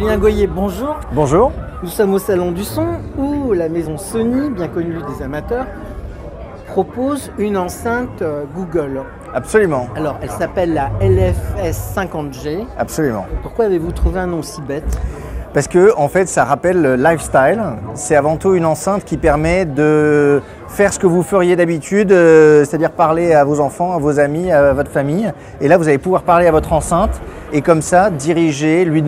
Julien Goyer, bonjour. Bonjour. Nous sommes au Salon du Son où la maison Sony, bien connue des amateurs, propose une enceinte Google. Absolument. Alors, elle s'appelle la LFS 50G. Absolument. Pourquoi avez-vous trouvé un nom si bête ? Parce que, en fait, ça rappelle le lifestyle. C'est avant tout une enceinte qui permet de faire ce que vous feriez d'habitude, c'est-à-dire parler à vos enfants, à vos amis, à votre famille. Et là, vous allez pouvoir parler à votre enceinte et comme ça, diriger, lui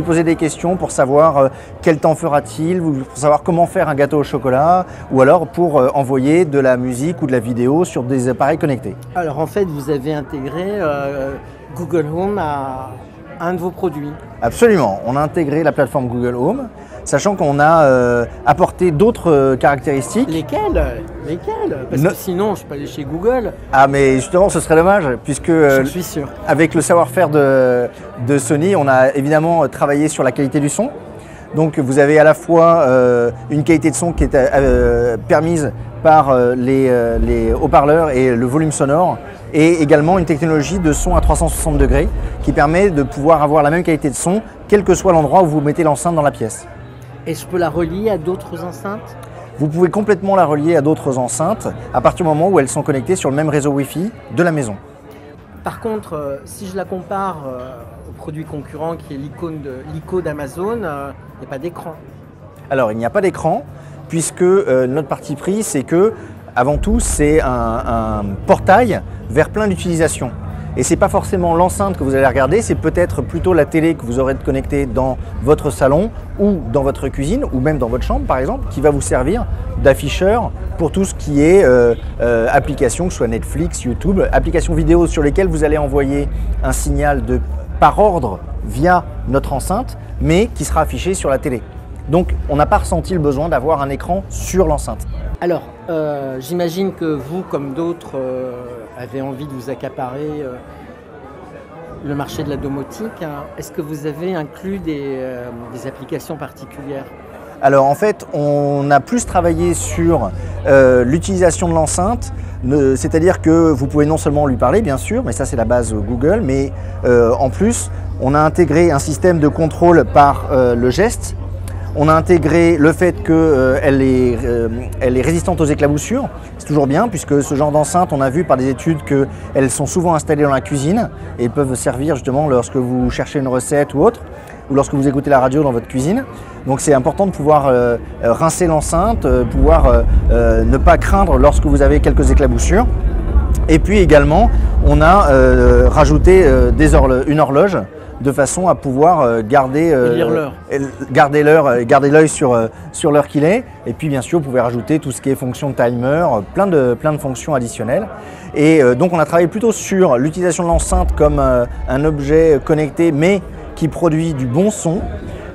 poser des questions pour savoir quel temps fera-t-il, pour savoir comment faire un gâteau au chocolat, ou alors pour envoyer de la musique ou de la vidéo sur des appareils connectés. Alors, en fait, vous avez intégré Google Home à un de vos produits. Absolument, on a intégré la plateforme Google Home, sachant qu'on a apporté d'autres caractéristiques. Lesquelles ? Parce que sinon, je peux aller chez Google. Ah mais justement, ce serait dommage, puisque Je suis sûr. avec le savoir-faire de Sony, on a évidemment travaillé sur la qualité du son. Donc vous avez à la fois une qualité de son qui est permise par les haut-parleurs et le volume sonore, et également une technologie de son à 360 degrés qui permet de pouvoir avoir la même qualité de son quel que soit l'endroit où vous mettez l'enceinte dans la pièce. Et je peux la relier à d'autres enceintes ? Vous pouvez complètement la relier à d'autres enceintes à partir du moment où elles sont connectées sur le même réseau Wi-Fi de la maison. Par contre, si je la compare au produit concurrent qui est l'ICO d'Amazon, il n'y a pas d'écran. Alors, il n'y a pas d'écran puisque notre parti pris, c'est que, avant tout, c'est un portail vers plein d'utilisations. Et ce n'est pas forcément l'enceinte que vous allez regarder, c'est peut-être plutôt la télé que vous aurez connectée dans votre salon ou dans votre cuisine ou même dans votre chambre par exemple, qui va vous servir d'afficheur pour tout ce qui est applications, que ce soit Netflix, YouTube, applications vidéo sur lesquelles vous allez envoyer un signal par ordre via notre enceinte, mais qui sera affiché sur la télé. Donc on n'a pas ressenti le besoin d'avoir un écran sur l'enceinte. Alors, j'imagine que vous, comme d'autres, avez envie de vous accaparer le marché de la domotique. Est-ce que vous avez inclus des applications particulières ? Alors en fait, on a plus travaillé sur l'utilisation de l'enceinte, c'est-à-dire que vous pouvez non seulement lui parler bien sûr, mais ça c'est la base Google, mais en plus on a intégré un système de contrôle par le geste. On a intégré le fait qu'elle est résistante aux éclaboussures. C'est toujours bien puisque ce genre d'enceinte, on a vu par des études qu'elles sont souvent installées dans la cuisine et peuvent servir justement lorsque vous cherchez une recette ou autre, ou lorsque vous écoutez la radio dans votre cuisine. Donc c'est important de pouvoir rincer l'enceinte, pouvoir ne pas craindre lorsque vous avez quelques éclaboussures. Et puis également, on a rajouté une horloge de façon à pouvoir garder l'œil sur l'heure qu'il est. Et puis bien sûr, vous pouvez rajouter tout ce qui est fonction de timer, plein de fonctions additionnelles. Et donc on a travaillé plutôt sur l'utilisation de l'enceinte comme un objet connecté, mais qui produit du bon son.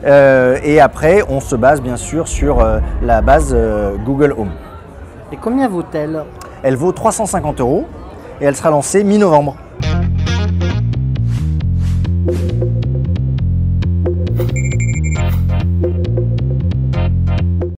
Et après, on se base bien sûr sur la base Google Home. Et combien vaut-elle ? Elle vaut 350 € et elle sera lancée mi-novembre.